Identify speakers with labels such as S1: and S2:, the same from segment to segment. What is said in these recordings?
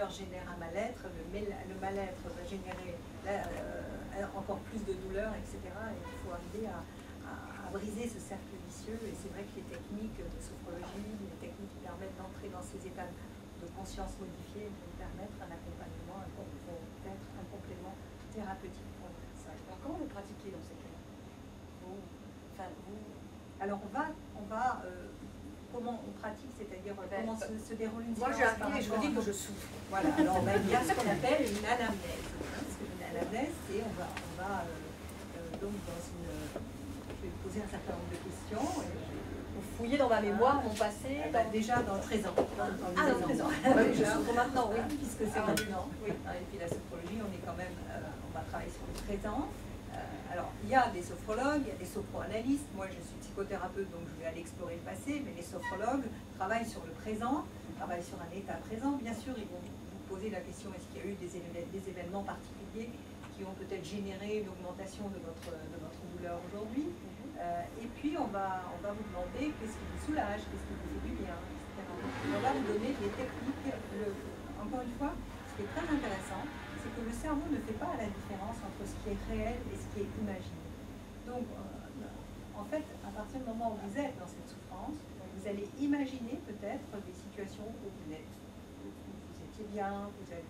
S1: douleur génère un mal-être, le mal-être va générer encore plus de douleur, etc. Et il faut arriver à briser ce cercle vicieux. Et c'est vrai que les techniques de sophrologie, les techniques qui permettent d'entrer dans ces états de conscience modifiés vont permettre un accompagnement, vont être un complément thérapeutique pour la personne.
S2: Alors comment vous pratiquez dans ces cas-là?
S1: Alors comment on pratique, c'est-à-dire comment se déroule une séance.
S2: Moi j'arrive et je vous dis que je souffre.
S1: Voilà, alors il y a ce qu'on appelle une anamnèse. Une anamnèse, c'est on va donc dans une... Je vais poser un certain nombre de questions.
S2: Vous fouillez dans ma mémoire, mon passé
S1: déjà dans le présent. Dans
S2: le présent. Je souffre maintenant, oui.
S1: Puisque c'est maintenant. Oui. Et puis la sophrologie, on est quand même... on va travailler sur le présent. Alors, il y a des sophrologues, il y a des sophroanalystes. Moi, je suis psychothérapeute, donc je vais aller explorer le passé. Mais les sophrologues travaillent sur le présent, travaillent sur un état présent. Bien sûr, ils vont vous poser la question, est-ce qu'il y a eu des événements particuliers qui ont peut-être généré une augmentation de votre douleur aujourd'hui. Et puis, on va vous demander qu'est-ce qui vous soulage, qu'est-ce qui vous fait du bien, etc. On va vous donner des techniques. Encore une fois, ce qui est très intéressant, c'est que le cerveau ne fait pas la différence entre ce qui est réel et ce qui est imaginé. Donc, en fait, à partir du moment où vous êtes dans cette souffrance, vous allez imaginer peut-être des situations où vous étiez bien, vous avez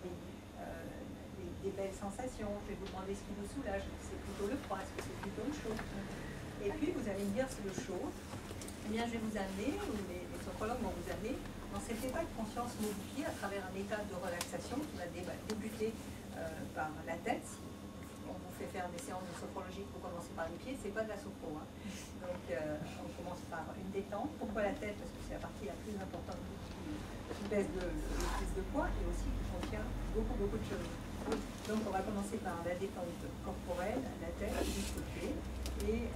S1: des belles sensations. Je vais vous demander ce qui vous soulage. C'est plutôt le froid, est-ce que c'est plutôt le chaud? Et puis, vous allez me dire c'est le chaud. Eh bien, je vais vous amener, ou les sophrologues vont vous amener, dans cet état de conscience modifié à travers un état de relaxation qui va débuter par la tête. On vous fait faire des séances de sophrologie pour commencer par les pieds, c'est pas de la sophro. Donc on commence par une détente. Pourquoi la tête? Parce que c'est la partie la plus importante qui pèse le plus de poids et aussi qui contient beaucoup de choses. Donc on va commencer par la détente corporelle, la tête jusqu'aux pieds, et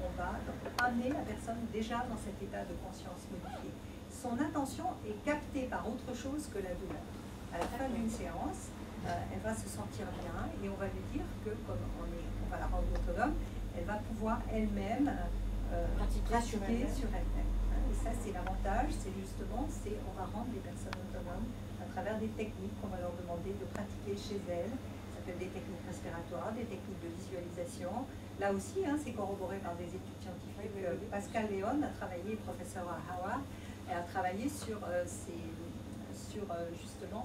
S1: on va amener la personne déjà dans cet état de conscience modifié. Son attention est captée par autre chose que la douleur. À la fin d'une séance, elle va se sentir bien et on va lui dire que comme on va la rendre autonome, elle va pouvoir elle-même pratiquer sur elle-même. Et ça, c'est l'avantage, c'est justement, on va rendre les personnes autonomes à travers des techniques qu'on va leur demander de pratiquer chez elles. Ça peut être des techniques respiratoires, des techniques de visualisation. Là aussi, c'est corroboré par des études scientifiques. Pascal Léon a travaillé, professeur à Harvard, et a travaillé sur justement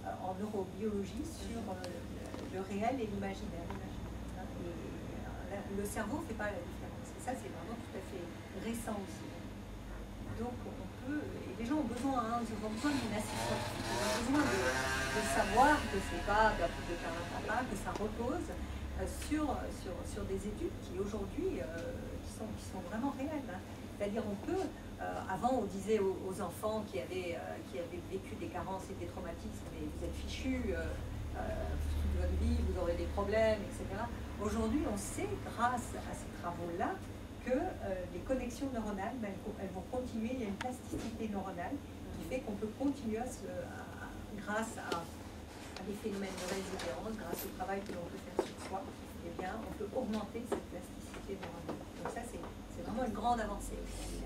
S1: en neurobiologie sur le réel et l'imaginaire. Le cerveau ne fait pas la différence. Et ça, c'est vraiment tout à fait récent aussi. Donc, on peut, et les gens ont besoin, ils ont besoin d'une assistance. Ils ont besoin de savoir que ce n'est pas d'un coup de papa, que ça repose sur des études qui aujourd'hui qui sont vraiment réelles. C'est-à-dire, on peut. Avant, on disait aux enfants qui avaient vécu des carences et des traumatismes, mais vous êtes fichus, toute votre vie, vous aurez des problèmes, etc. Aujourd'hui, on sait, grâce à ces travaux-là, que les connexions neuronales, elles vont continuer. Il y a une plasticité neuronale qui fait qu'on peut continuer grâce à des phénomènes de résilience, grâce au travail que l'on peut faire sur soi, eh bien, on peut augmenter cette plasticité neuronale. Donc ça, c'est vraiment une grande avancée aussi.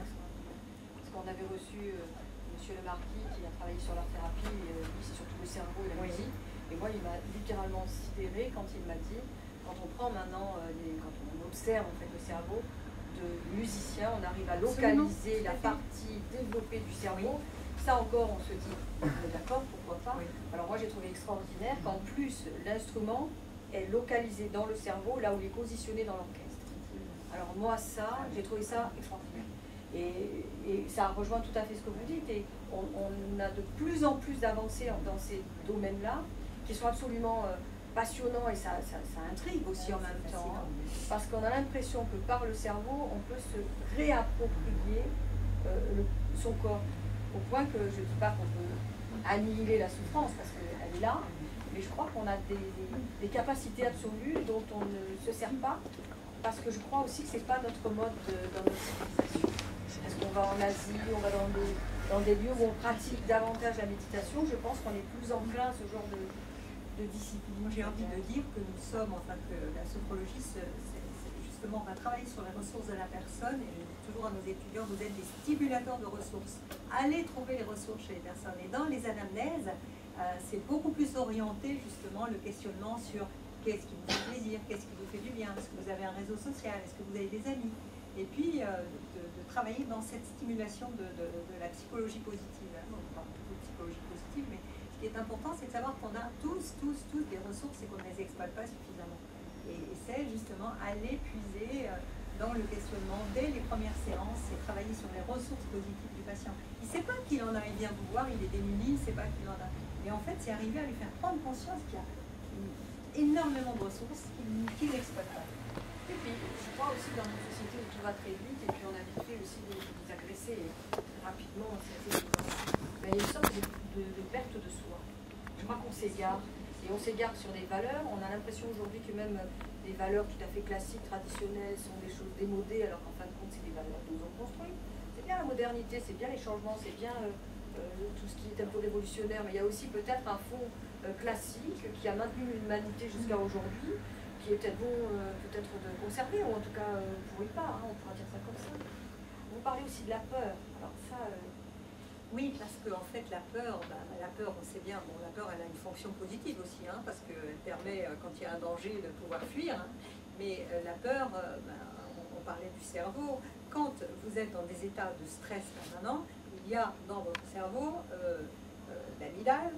S2: On avait reçu M. Le Marquis qui a travaillé sur l'art thérapie, lui c'est surtout le cerveau et la musique. Et moi il m'a littéralement sidéré quand il m'a dit, quand on prend maintenant, quand on observe en fait le cerveau de musicien, on arrive à localiser la partie développée du cerveau. Ça encore on se dit, on est d'accord, pourquoi pas. Alors moi j'ai trouvé extraordinaire qu'en plus l'instrument est localisé dans le cerveau, là où il est positionné dans l'orchestre. Alors moi ça, j'ai trouvé ça extraordinaire. Et ça rejoint tout à fait ce que vous dites, et on a de plus en plus d'avancées dans ces domaines-là, qui sont absolument passionnants, et ça intrigue aussi en même temps, parce qu'on a l'impression que par le cerveau, on peut se réapproprier son corps, au point que je ne dis pas qu'on peut annihiler la souffrance, parce qu'elle est là, mais je crois qu'on a des capacités absolues dont on ne se sert pas, parce que je crois aussi que ce n'est pas notre mode dans notre civilisation. Est-ce qu'on va en Asie, on va dans des lieux où on pratique davantage la méditation? Je pense qu'on est plus enclin à ce genre de discipline.
S1: Moi, j'ai envie de dire que nous sommes, enfin que la sophrologie, justement, on va travailler sur les ressources de la personne, et je dis toujours à nos étudiants, vous êtes des stimulateurs de ressources. Allez trouver les ressources chez les personnes. Et dans les anamnèses, c'est beaucoup plus orienté justement le questionnement sur qu'est-ce qui vous fait plaisir, qu'est-ce qui vous fait du bien, est-ce que vous avez un réseau social, est-ce que vous avez des amis, et puis de travailler dans cette stimulation de la psychologie positive. Hein. On parle beaucoup de psychologie positive, mais ce qui est important, c'est de savoir qu'on a tous des ressources et qu'on ne les exploite pas suffisamment. Et c'est justement aller puiser dans le questionnement dès les premières séances et travailler sur les ressources positives du patient. Il ne sait pas qu'il en a, il vient vous voir, il est démuni, il ne sait pas qu'il en a. Et en fait, c'est arriver à lui faire prendre conscience qu'il y a énormément de ressources qu'il n'exploite pas.
S2: Et puis, je crois aussi dans une société où tout va très vite, et puis on a vite fait aussi de nous agresser rapidement, mais il y a une sorte de perte de soi. Je crois qu'on s'égare, et on s'égare sur des valeurs. On a l'impression aujourd'hui que même des valeurs tout à fait classiques, traditionnelles, sont des choses démodées, alors qu'en fin de compte, c'est des valeurs que nous avons construites. C'est bien la modernité, c'est bien les changements, c'est bien tout ce qui est un peu révolutionnaire, mais il y a aussi peut-être un fond classique qui a maintenu l'humanité jusqu'à aujourd'hui, qui est peut-être bon peut-être de conserver, ou en tout cas pourri pas, hein, on pourra dire ça comme ça. Vous parlez aussi de la peur. Alors ça,
S1: oui, parce qu'en fait la peur, on sait bien, bon, la peur elle a une fonction positive aussi, hein, parce qu'elle permet, quand il y a un danger, de pouvoir fuir, hein, mais la peur, on parlait du cerveau, quand vous êtes dans des états de stress permanent, il y a dans votre cerveau l'amygdale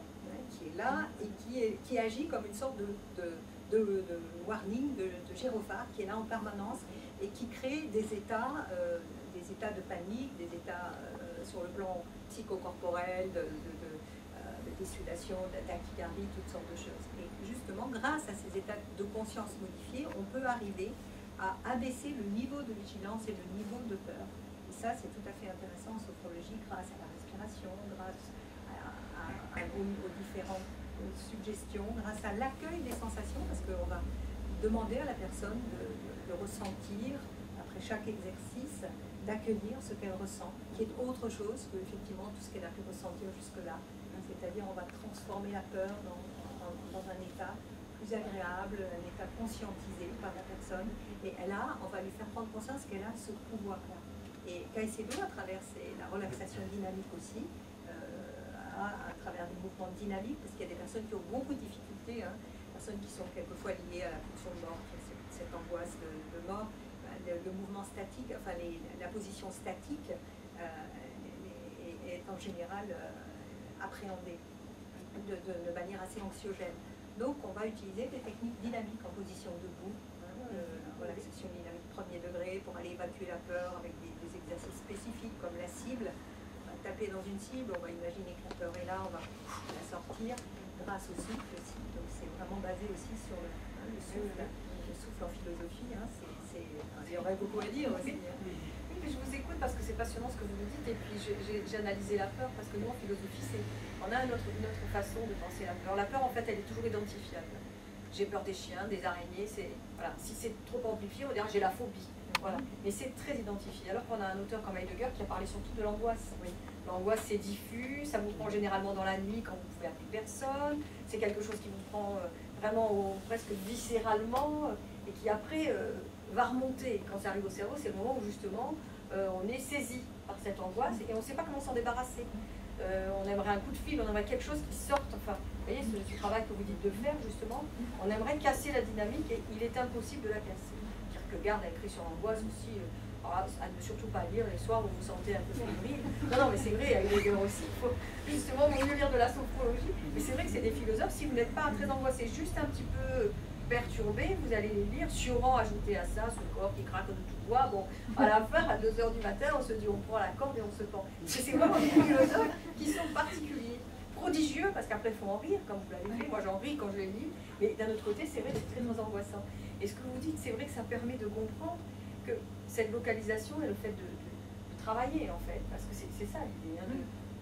S1: qui est là et qui agit comme une sorte de warning, de gyrophare qui est là en permanence et qui crée des états de panique, des états sur le plan psychocorporel, de désudation, de tachycardie, toutes sortes de choses. Et justement, grâce à ces états de conscience modifiés, on peut arriver à abaisser le niveau de vigilance et le niveau de peur. Et ça, c'est tout à fait intéressant en sophrologie grâce à la respiration, grâce aux différentes suggestions, grâce à l'accueil des sensations, parce qu'on va demander à la personne de ressentir, après chaque exercice, d'accueillir ce qu'elle ressent, qui est autre chose que effectivement tout ce qu'elle a pu ressentir jusque-là. C'est-à-dire on va transformer la peur dans un état plus agréable, un état conscientisé par la personne, et on va lui faire prendre conscience qu'elle a ce pouvoir-là. Et Caicedo, à travers la relaxation dynamique aussi, à travers des mouvements dynamiques, parce qu'il y a des personnes qui ont beaucoup de difficultés, hein, personnes qui sont quelquefois liées à la pulsion de mort, qui ont cette angoisse de mort, le mouvement statique, enfin la position statique est en général appréhendée de manière assez anxiogène. Donc on va utiliser des techniques dynamiques en position debout, relaxation dynamique premier degré pour aller évacuer la peur avec des exercices spécifiques comme la cible. On va taper dans une cible, on va imaginer que la peur est là, on va la sortir grâce au souffle aussi. Donc c'est vraiment basé aussi sur le souffle. Le souffle en philosophie, hein, il y aurait beaucoup à dire aussi.
S2: Oui, mais je vous écoute parce que c'est passionnant ce que vous nous dites, et puis j'ai analysé la peur parce que nous en philosophie, on a une autre façon de penser la peur. La peur en fait elle est toujours identifiable. J'ai peur des chiens, des araignées, voilà. Si c'est trop amplifié, on dirait j'ai la phobie. Voilà. Mais c'est très identifié. Alors qu'on a un auteur comme Heidegger qui a parlé surtout de l'angoisse. Oui. L'angoisse c'est diffus, ça vous prend généralement dans la nuit quand vous pouvez appeler personne, c'est quelque chose qui vous prend vraiment presque viscéralement et qui après va remonter. Quand ça arrive au cerveau, c'est le moment où justement on est saisi par cette angoisse et on ne sait pas comment s'en débarrasser. On aimerait un coup de fil, on aimerait quelque chose qui sorte, enfin, vous voyez, ce travail que vous dites de faire justement, on aimerait casser la dynamique et il est impossible de la casser. Kierkegaard a écrit sur l'angoisse aussi, à ne surtout pas lire les soirs où vous vous sentez un peu fébrile. Non, mais c'est vrai, à Heidegger aussi, il faut justement mieux lire de la sophrologie, mais c'est vrai que c'est des philosophes, si vous n'êtes pas très angoissé, juste un petit peu perturbé, vous allez les lire, Sioran ajouter à ça, ce corps qui craque de tout bois, bon, à la fin, à 2 h du matin, on se dit, on prend la corde et on se pend. C'est vraiment des philosophes qui sont particuliers, prodigieux, parce qu'après, il faut en rire, comme vous l'avez fait, moi j'en ris quand je les lis, mais d'un autre côté, c'est vrai, c'est très angoissant. Et ce que vous dites, c'est vrai que ça permet de comprendre que cette localisation et le fait de travailler, en fait, parce que c'est ça l'idée, hein,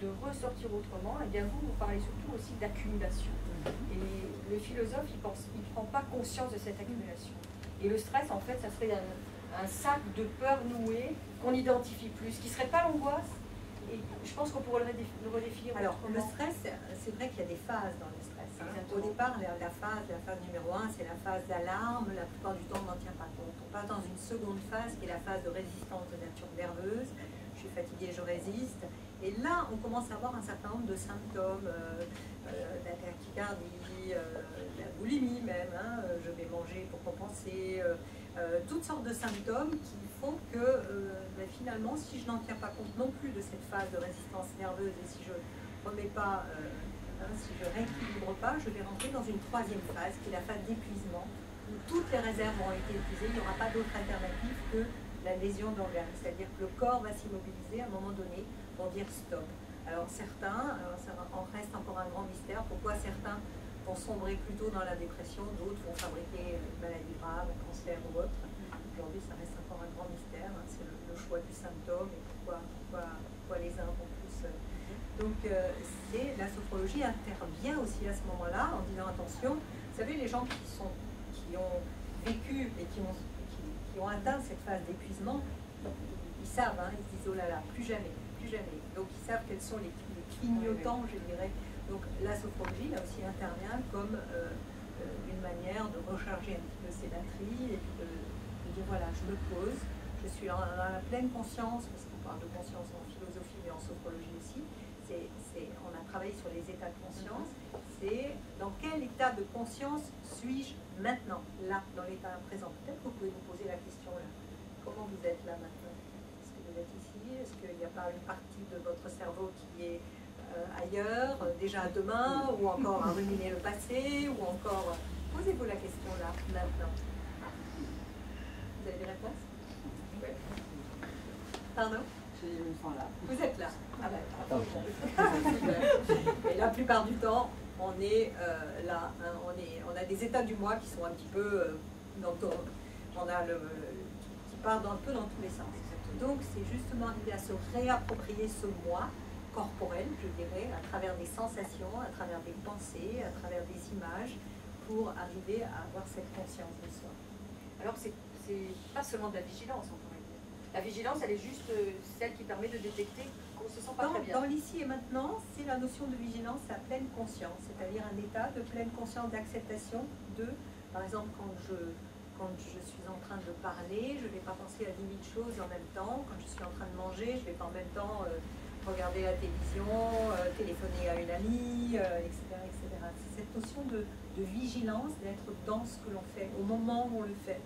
S2: de ressortir autrement, et bien vous parlez surtout aussi d'accumulation. Et le philosophe, il ne prend pas conscience de cette accumulation. Et le stress, en fait, ça serait un sac de peur nouée qu'on n'identifie plus, ce qui ne serait pas l'angoisse. Et je pense qu'on pourrait le redéfinir.
S1: Alors, le stress, c'est vrai qu'il y a des phases dans le stress. Hein. Au départ, la phase numéro 1, c'est la phase d'alarme. La plupart du temps, on n'en tient pas compte. On passe dans une seconde phase, qui est la phase de résistance de nature nerveuse. je suis fatiguée, je résiste. Et là, on commence à avoir un certain nombre de symptômes, la tachycardie, la boulimie même, hein, je vais manger pour compenser, toutes sortes de symptômes qui font que finalement, si je n'en tiens pas compte non plus de cette phase de résistance nerveuse et si je ne remets pas, si je ne rééquilibre pas, je vais rentrer dans une troisième phase qui est la phase d'épuisement, où toutes les réserves auront été épuisées, il n'y aura pas d'autre alternative que la lésion d'organes, c'est-à-dire que le corps va s'immobiliser à un moment donné pour dire stop. Alors certains, ça en reste encore un grand mystère, pourquoi certains vont sombrer plutôt dans la dépression, d'autres vont fabriquer une maladie grave, un cancer ou autre. Aujourd'hui, ça reste encore un grand mystère, hein, c'est le choix du symptôme et pourquoi les uns vont plus. Donc la sophrologie intervient aussi à ce moment-là en disant attention, vous savez, les gens qui ont vécu et qui ont atteint cette phase d'épuisement, ils savent, hein, ils se disent oh là là, plus jamais, plus jamais. Donc ils savent quels sont les clignotants, je dirais. Donc la sophrologie là aussi intervient comme une manière de recharger un petit peu ces batteries et puis de dire voilà, je me pose, je suis dans la pleine conscience, parce qu'on parle de conscience en philosophie mais en sophrologie aussi. On a travaillé sur les états de conscience, c'est dans quel état de conscience suis-je maintenant, là, dans l'état présent. Peut-être que vous pouvez vous poser la question là, comment vous êtes là maintenant? Est-ce que vous êtes ici? Est-ce qu'il n'y a pas une partie de votre cerveau qui est ailleurs, déjà demain, ou encore à ruminer le passé, ou encore... Posez-vous la question là, maintenant. Vous avez des réponses? Oui. Pardon? Vous êtes là. Ah ben, et la plupart du temps, on est là. Hein, on a des états du moi qui sont un petit peu on a qui partent un peu dans tous les sens. Donc, c'est justement arriver à se réapproprier ce moi corporel, je dirais, à travers des sensations, à travers des pensées, à travers des images, pour arriver à avoir cette conscience de soi.
S2: Alors, c'est pas seulement de la vigilance, on pourrait dire. La vigilance, elle est juste celle qui permet de détecter qu'on se sent pas très bien.
S1: Dans l'ici et maintenant, c'est la notion de vigilance à pleine conscience, c'est-à-dire un état de pleine conscience d'acceptation de, par exemple, quand je suis en train de parler, je ne vais pas penser à 10 000 choses en même temps. Quand je suis en train de manger, je ne vais pas en même temps regarder la télévision, téléphoner à une amie, etc., etc. C'est cette notion de vigilance, d'être dans ce que l'on fait, au moment où on le fait.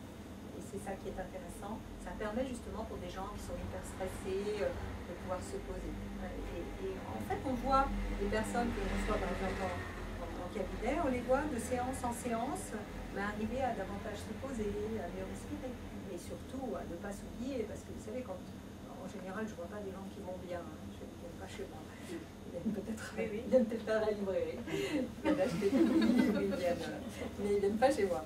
S1: Et c'est ça qui est intéressant. Ça permet justement pour des gens qui sont hyper stressés de pouvoir se poser. Et en fait, on voit les personnes que l'on reçoit par exemple en cabinet, on les voit de séance en séance, mais arriver à davantage se poser, à mieux respirer. Et surtout à ne pas s'oublier, parce que vous savez, en général, je ne vois pas des gens qui vont bien, hein, je ne viens pas chez moi. Ils viennent peut-être à la librairie, ils viennent acheter des livres, mais ils ne viennent pas chez moi.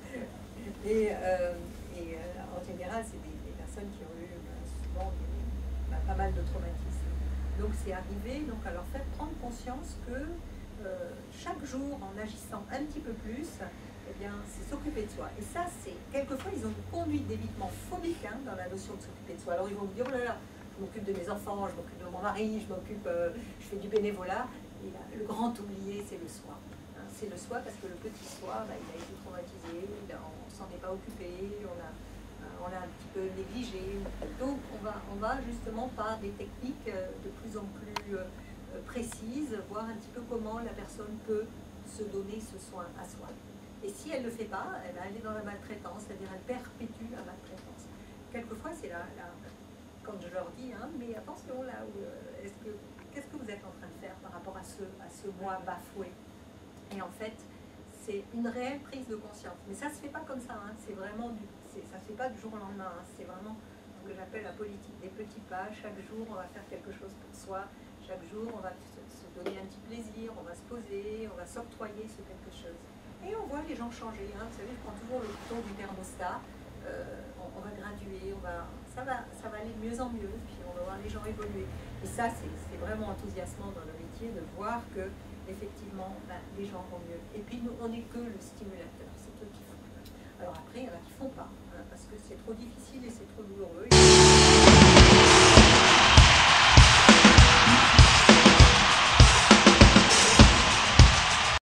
S1: Et en général, c'est des personnes qui ont eu souvent pas mal de traumatismes. Donc c'est arrivé à leur faire prendre conscience que chaque jour, en agissant un petit peu plus, eh bien, c'est s'occuper de soi. Et ça, c'est quelquefois, ils ont une conduite d'évitement phobique hein, dans la notion de s'occuper de soi. Alors ils vont vous dire, oh là là, je m'occupe de mes enfants, je m'occupe de mon mari, je fais du bénévolat. Et là, le grand oublié, c'est le soi. Hein, c'est le soi parce que le petit soi, il a été traumatisé, on ne s'en est pas occupé, on l'a un petit peu négligé. Donc on va justement par des techniques de plus en plus précises, voir un petit peu comment la personne peut se donner ce soin à soi. Et si elle ne le fait pas, elle est dans la maltraitance, c'est-à-dire elle perpétue la maltraitance. Quelquefois, c'est quand je leur dis, hein, mais attention là, qu'est-ce que vous êtes en train de faire par rapport à ce moi bafoué? Et en fait, c'est une réelle prise de conscience. Mais ça ne se fait pas comme ça, hein. C'est vraiment ça ne se fait pas du jour au lendemain. Hein. C'est vraiment ce que j'appelle la politique des petits pas. Chaque jour, on va faire quelque chose pour soi. Chaque jour, on va se donner un petit plaisir, on va se poser, on va s'octroyer ce quelque chose. Et on voit les gens changer. Hein. Vous savez, je prends toujours le bouton du thermostat. On va graduer, ça va aller de mieux en mieux, puis on va voir les gens évoluer. Et ça, c'est vraiment enthousiasmant dans le métier de voir que, effectivement, les gens vont mieux. Et puis, nous, on n'est que le stimulateur, c'est eux qui font. Alors après, il y en a qui ne font pas, hein, parce que c'est trop difficile et c'est trop douloureux.